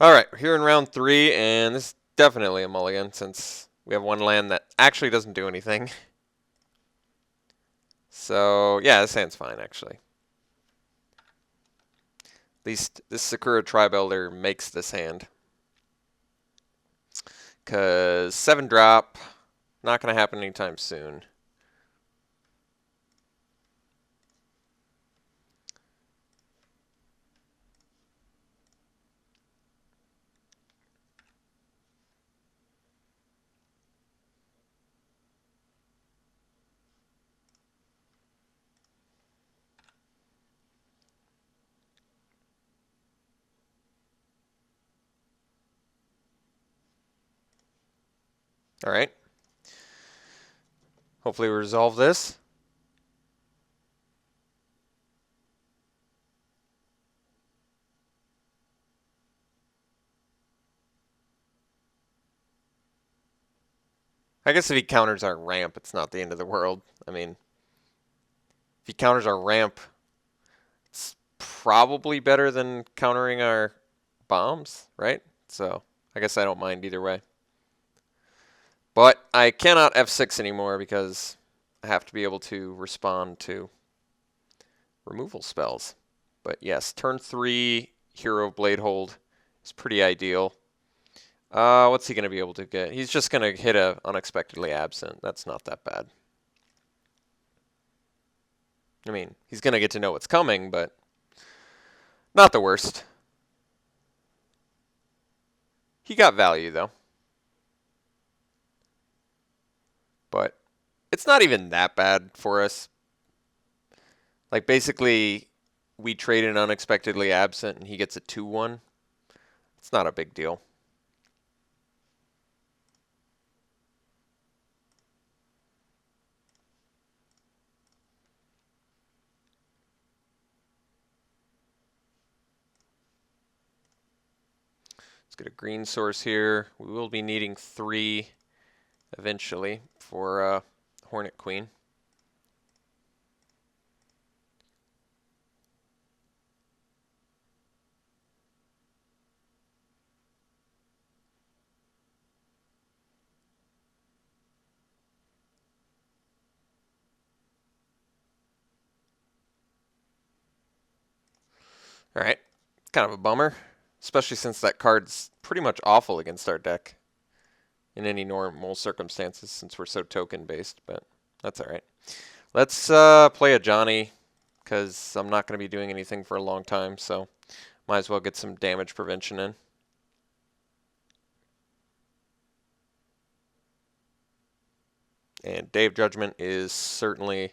Alright, we're here in round 3, and this is definitely a mulligan since we have one land that actually doesn't do anything. So, yeah, this hand's fine, actually. At least this Sakura Tribe Elder makes this hand. Because 7 drop, not going to happen anytime soon. Alright. Hopefully we resolve this. I guess if he counters our ramp, it's not the end of the world. I mean, if he counters our ramp, it's probably better than countering our bombs, right? So, I guess I don't mind either way. But I cannot F6 anymore because I have to be able to respond to removal spells. But yes, turn 3 Hero Blade Hold is pretty ideal. What's he going to be able to get? He's just going to hit a Unexpectedly Absent. That's not that bad. I mean, he's going to get to know what's coming, but not the worst. He got value, though. But it's not even that bad for us. Like, basically, we trade an Unexpectedly Absent, and he gets a 2-1. It's not a big deal. Let's get a green source here. We will be needing 3 eventually for Hornet Queen. Alright, kind of a bummer, especially since that card's pretty much awful against our deck in any normal circumstances since we're so token based, but that's alright. Let's play a Johnny, because I'm not going to be doing anything for a long time, so might as well get some damage prevention in. And Day of Judgment is certainly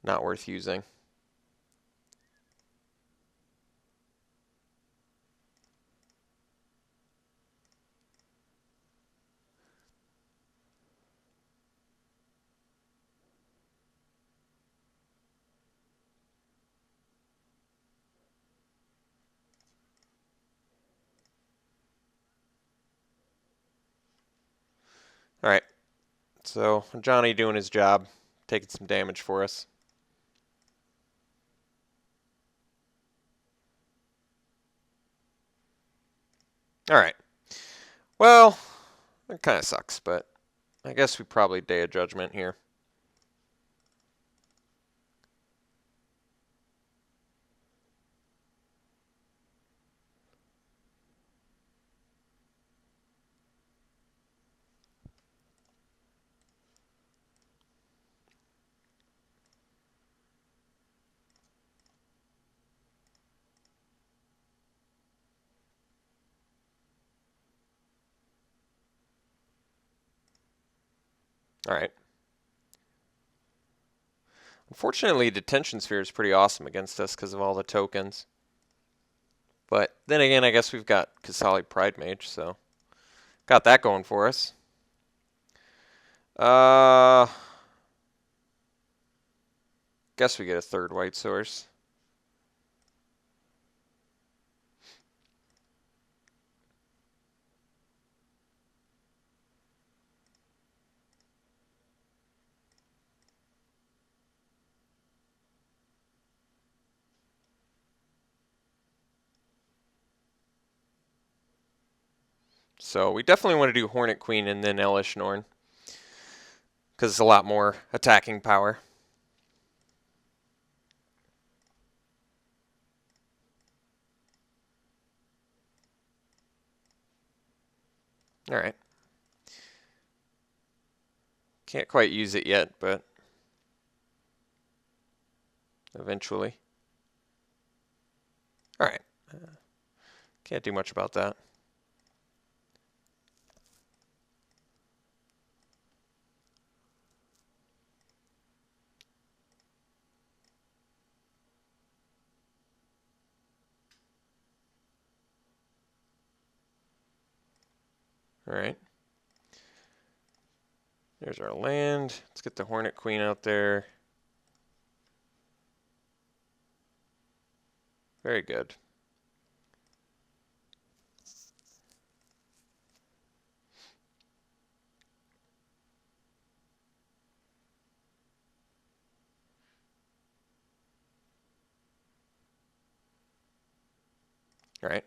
not worth using. Alright, so Johnny doing his job, taking some damage for us. Alright, well, it kind of sucks, but I guess we probably Day of Judgment here. Alright. Unfortunately, Detention Sphere is pretty awesome against us because of all the tokens. But then again, I guess we've got Kasali Pride Mage, so got that going for us. Guess we get a third white source. So we definitely want to do Hornet Queen and then Elish Norn, because it's a lot more attacking power. Alright. Can't quite use it yet, but eventually. Alright. Can't do much about that. Alright. There's our land. Let's get the Hornet Queen out there. Very good. Alright.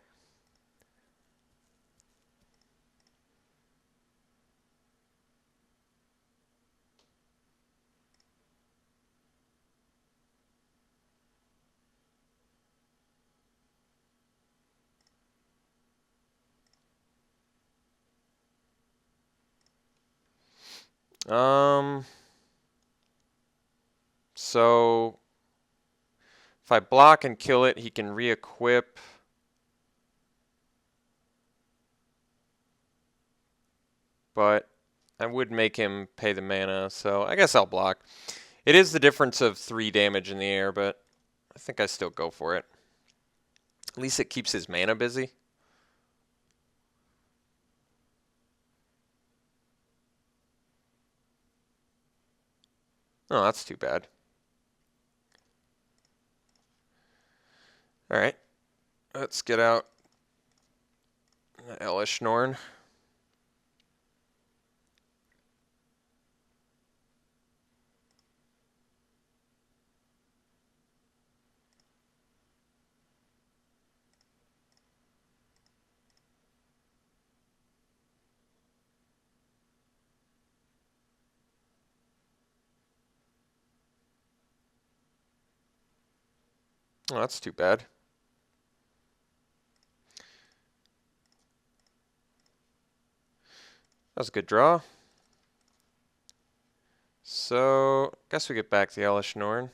So if I block and kill it, he can re-equip. But I would make him pay the mana, so I guess I'll block. It is the difference of 3 damage in the air, but I think I still go for it. At least it keeps his mana busy. Oh, that's too bad. Alright. Let's get out Elish Norn. Oh, that's too bad. That was a good draw. So, guess we get back the Elish Norn.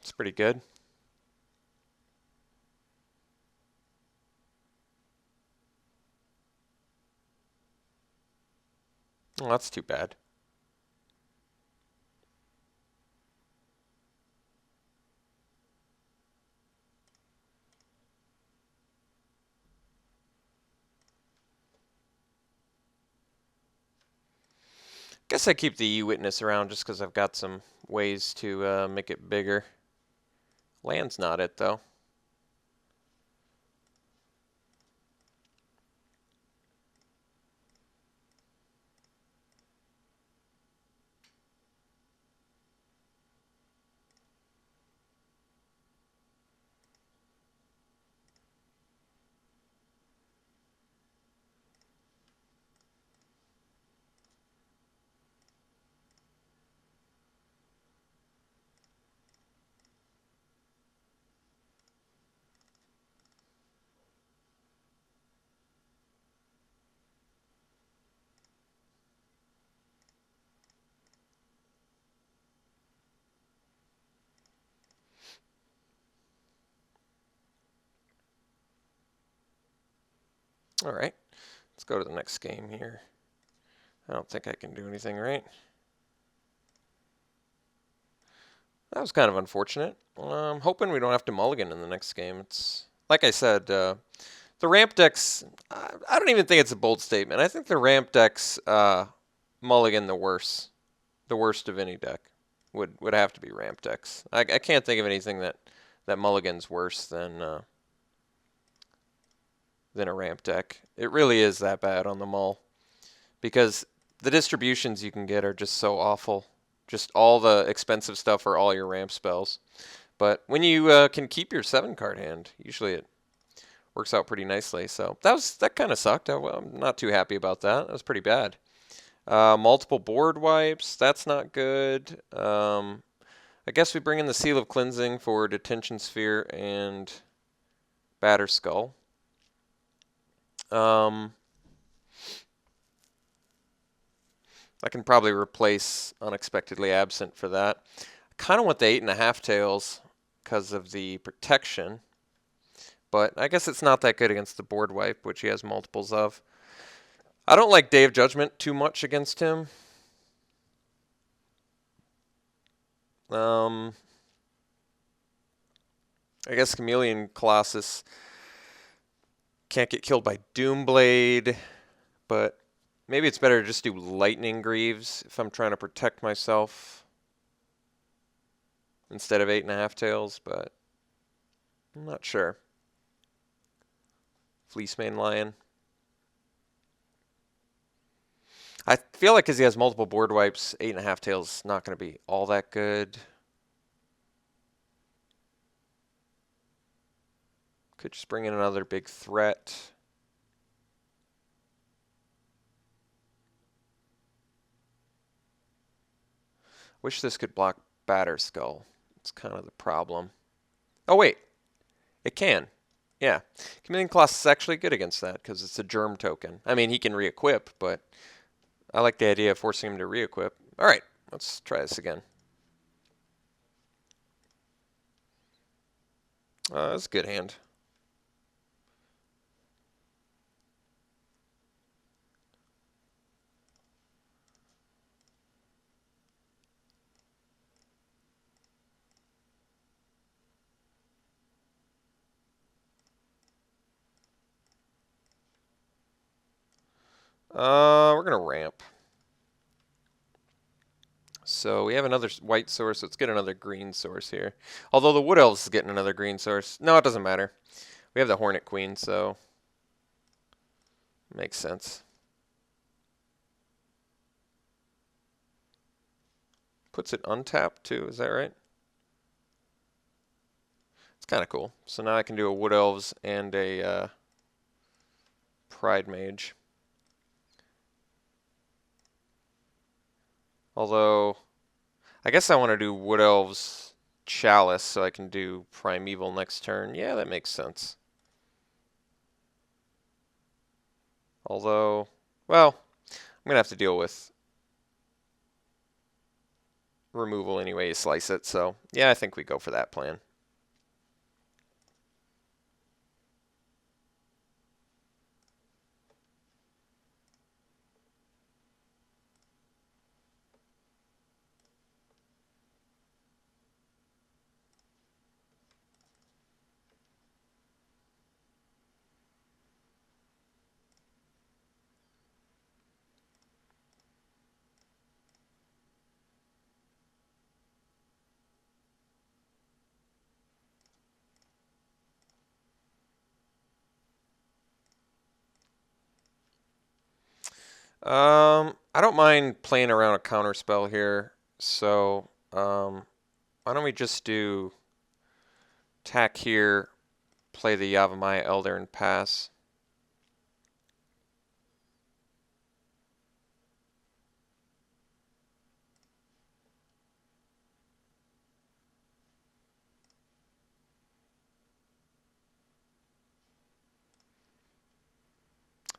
It's pretty good. Oh, that's too bad. Guess I keep the E-Witness around just because I've got some ways to make it bigger. Land's not it, though. Alright, let's go to the next game here. I don't think I can do anything right. That was kind of unfortunate. I'm hoping we don't have to mulligan in the next game. It's like I said, the ramp decks. I don't even think it's a bold statement. I think the ramp decks mulligan the worst of any deck would have to be ramp decks. I can't think of anything that mulligans worse than a ramp deck. It really is that bad on the mull because the distributions you can get are just so awful. Just all the expensive stuff are all your ramp spells. But when you can keep your 7-card hand, usually it works out pretty nicely. So that kind of sucked. I'm not too happy about that. That was pretty bad. Multiple board wipes. That's not good. I guess we bring in the Seal of Cleansing for Detention Sphere and Batter Skull. I can probably replace Unexpectedly Absent for that. I kind of want the 8.5 tails because of the protection, but I guess it's not that good against the board wipe, which he has multiples of. I don't like Day of Judgment too much against him. I guess Chameleon Colossus can't get killed by Doomblade, but maybe it's better to just do Lightning Greaves if I'm trying to protect myself instead of 8.5 tails, but I'm not sure. Fleecemane Lion. I feel like because he has multiple board wipes, 8.5 tails is not going to be all that good. Could just bring in another big threat. Wish this could block Batter Skull. It's kind of the problem. Oh, wait. It can. Yeah. Chameleon Colossus is actually good against that because it's a germ token. I mean, he can re-equip, but I like the idea of forcing him to re-equip. All right. Let's try this again. That's a good hand. We're going to ramp. So we have another white source. Let's get another green source here. Although the Wood Elves is getting another green source. No, it doesn't matter. We have the Hornet Queen, so makes sense. Puts it untapped too, is that right? It's kind of cool. So now I can do a Wood Elves and a Pride Mage. Although, I guess I want to do Wood Elves Chalice so I can do Primeval next turn. Yeah, that makes sense. Although, well, I'm going to have to deal with removal anyway you slice it. So, yeah, I think we go for that plan. I don't mind playing around a counter spell here. So, why don't we just do attack here, play the Yavimaya Elder, and pass.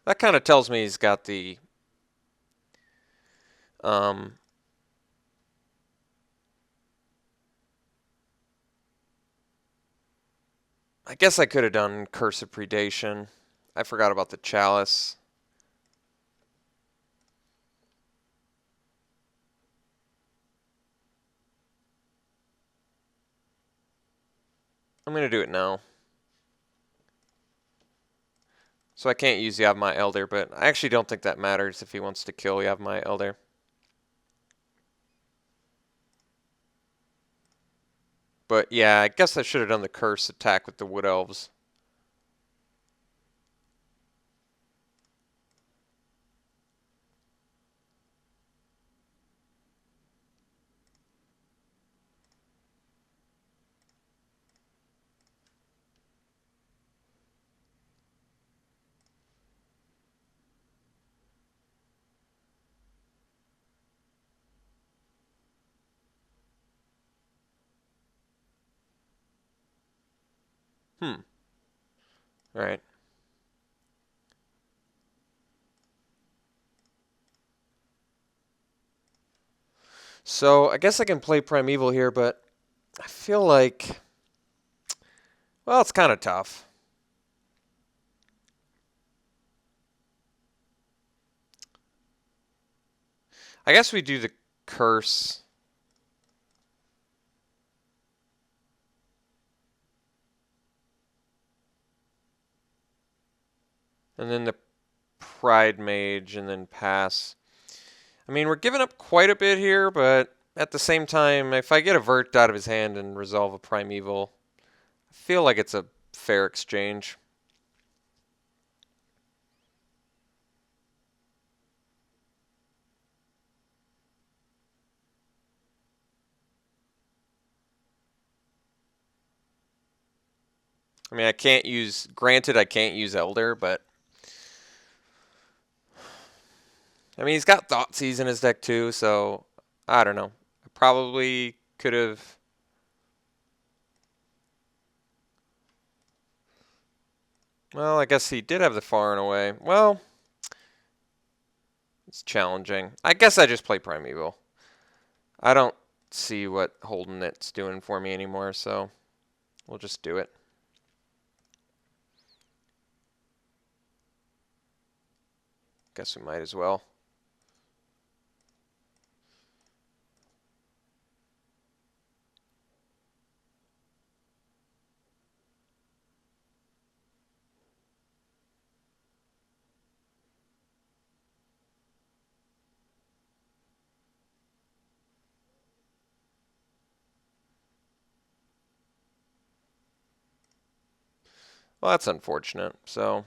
That kind of tells me he's got the I guess I could have done Curse of Predation. I forgot about the Chalice. I'm going to do it now. So I can't use Yavimaya Elder, but I actually don't think that matters if he wants to kill Yavimaya Elder. But yeah, I guess I should have done the curse attack with the Wood Elves. Alright. So I guess I can play Primeval here, but I feel like, well, it's kind of tough. I guess we do the curse. And then the Pride Mage, and then pass. I mean, we're giving up quite a bit here, but at the same time, if I get a Vert out of his hand and resolve a Primeval, I feel like it's a fair exchange. I mean, I can't use, granted I can't use Elder, but I mean, he's got Thoughtseize in his deck too, so I don't know. I probably could have. Well, I guess he did have the Far and Away. Well, it's challenging. I guess I just play Primeval. I don't see what holding it's doing for me anymore, so we'll just do it. Guess we might as well. Well, that's unfortunate. So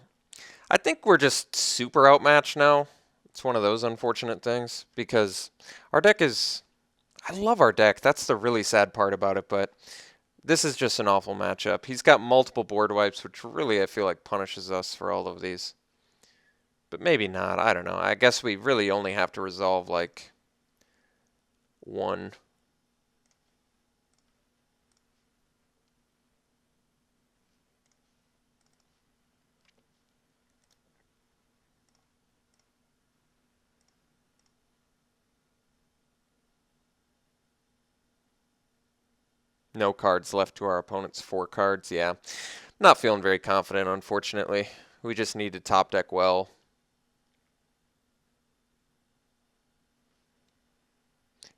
I think we're just super outmatched now. It's one of those unfortunate things because our deck is. I love our deck. That's the really sad part about it, but this is just an awful matchup. He's got multiple board wipes, which really I feel like punishes us for all of these. But maybe not. I don't know. I guess we really only have to resolve like one. No cards left to our opponent's 4 cards. Yeah. Not feeling very confident, unfortunately. We just need to top deck well.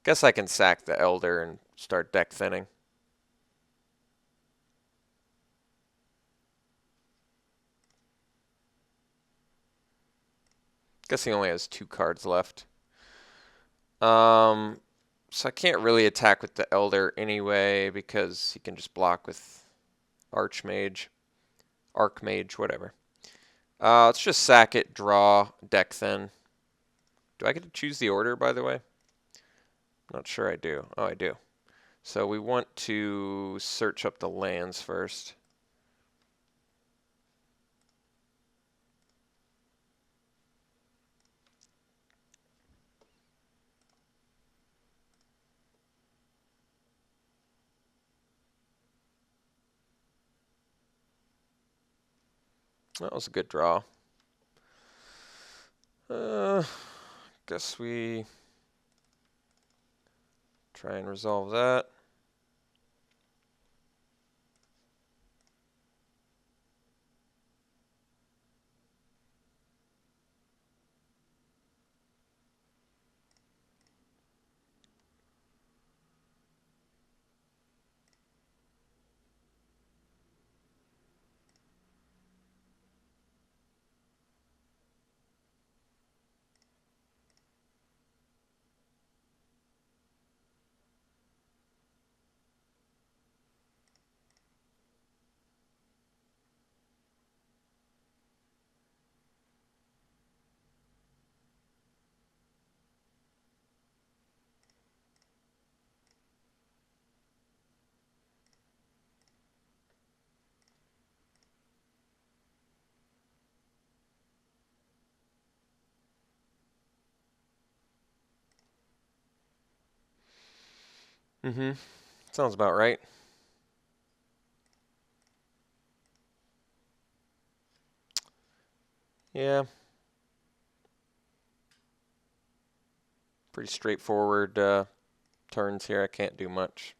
Guess I can sack the Elder and start deck thinning. Guess he only has 2 cards left. So I can't really attack with the Elder anyway because he can just block with Archmage, Archmage, whatever. Let's just sack it, draw, deck thin. Do I get to choose the order, by the way? Not sure I do. Oh, I do. So we want to search up the lands first. That was a good draw. Guess we try and resolve that. Mm-hmm. Sounds about right. Yeah, pretty straightforward turns here. I can't do much.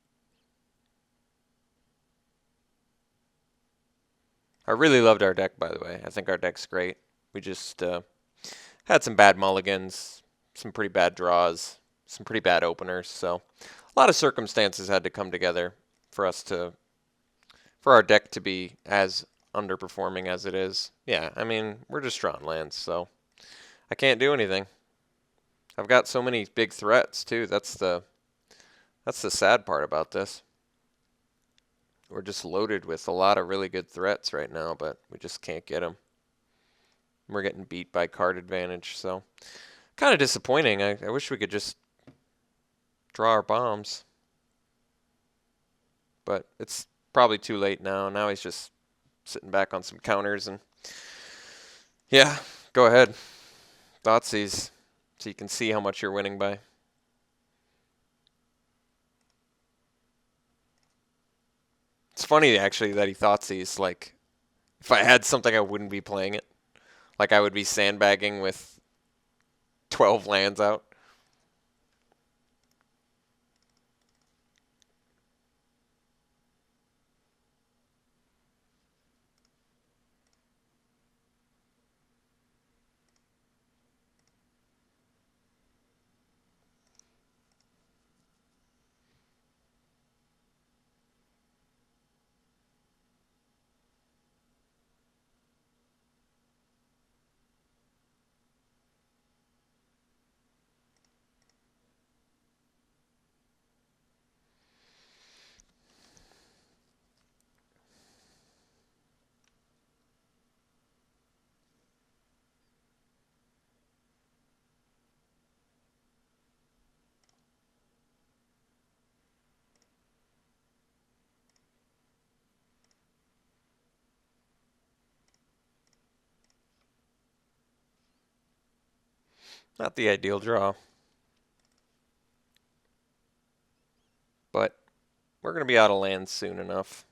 I really loved our deck, by the way. I think our deck's great. We just had some bad mulligans, some pretty bad draws, some pretty bad openers. So a lot of circumstances had to come together for us to, for our deck to be as underperforming as it is. Yeah, I mean, we're just drawing lands, so I can't do anything. I've got so many big threats too. That's the sad part about this. We're just loaded with a lot of really good threats right now, but we just can't get them. We're getting beat by card advantage, so kind of disappointing. I wish we could just draw our bombs, but it's probably too late now. Now he's just sitting back on some counters, and yeah, go ahead. Thoughtseize, so you can see how much you're winning by. It's funny actually that he Thoughtseize. Like, if I had something, I wouldn't be playing it. Like, I would be sandbagging with 12 lands out. Not the ideal draw, but we're going to be out of lands soon enough.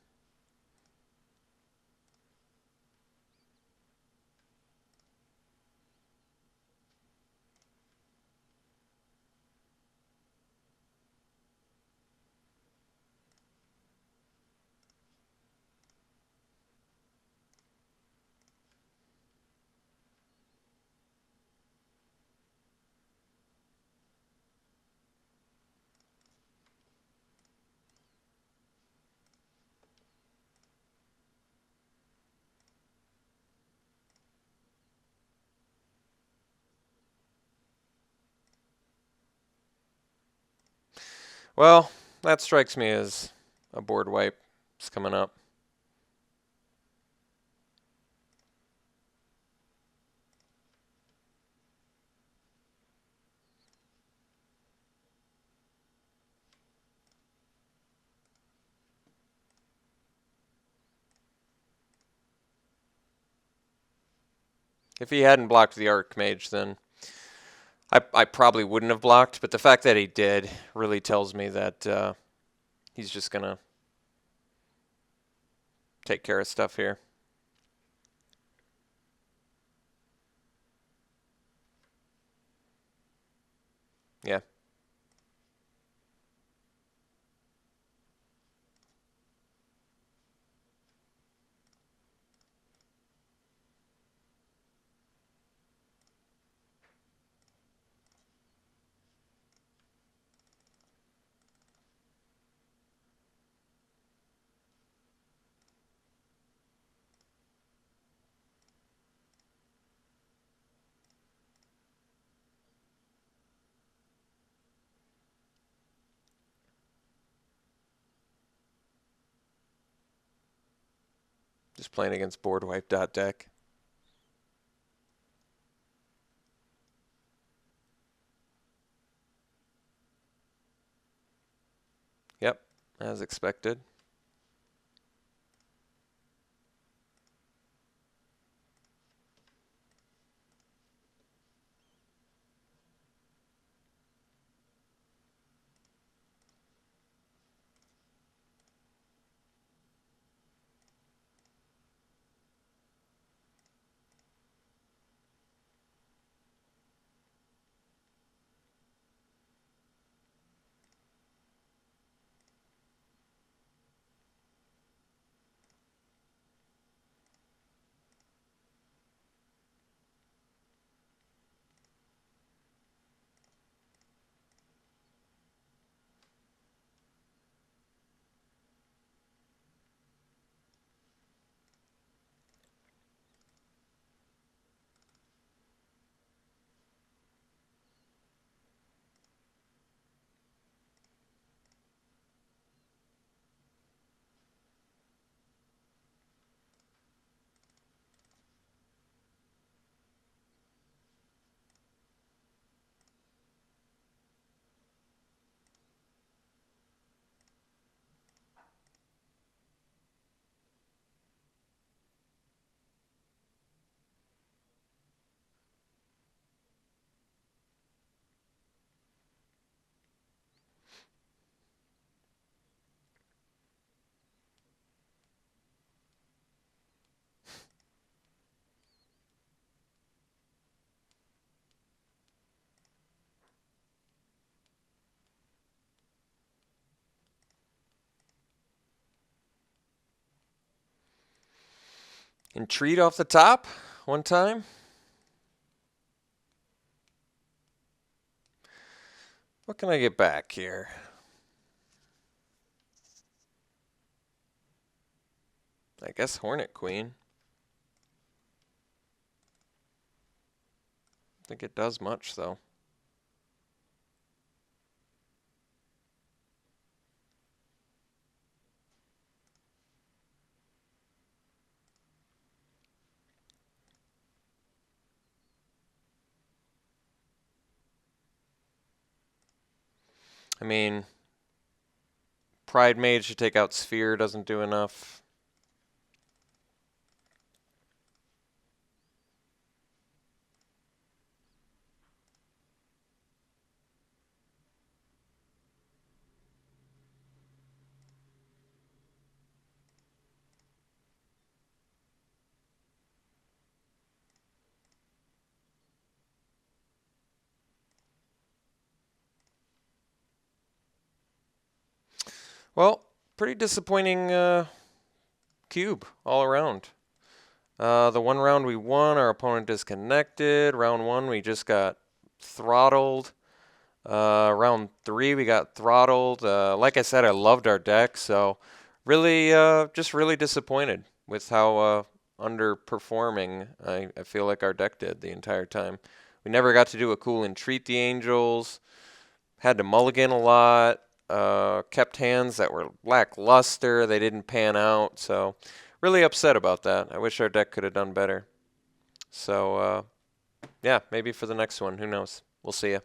Well, that strikes me as a board wipe. It's coming up. If he hadn't blocked the Archmage, then I probably wouldn't have blocked. But the fact that he did really tells me that he's just going to take care of stuff here. Yeah. Just playing against board wipe deck. Yep, as expected. Entreat off the top one time. What can I get back here? I guess Hornet Queen. I think it does much, though. I mean, Pride Mage to take out Sphere doesn't do enough. Well, pretty disappointing cube all around. The one round we won, our opponent disconnected. Round 1, we just got throttled. Round 3, we got throttled. Like I said, I loved our deck, so really, just really disappointed with how underperforming I feel like our deck did the entire time. We never got to do a cool Entreat the Angels. Had to mulligan a lot. Kept hands that were lackluster. They didn't pan out, so really upset about that. I wish our deck could have done better. So, yeah, maybe for the next one. Who knows? We'll see ya.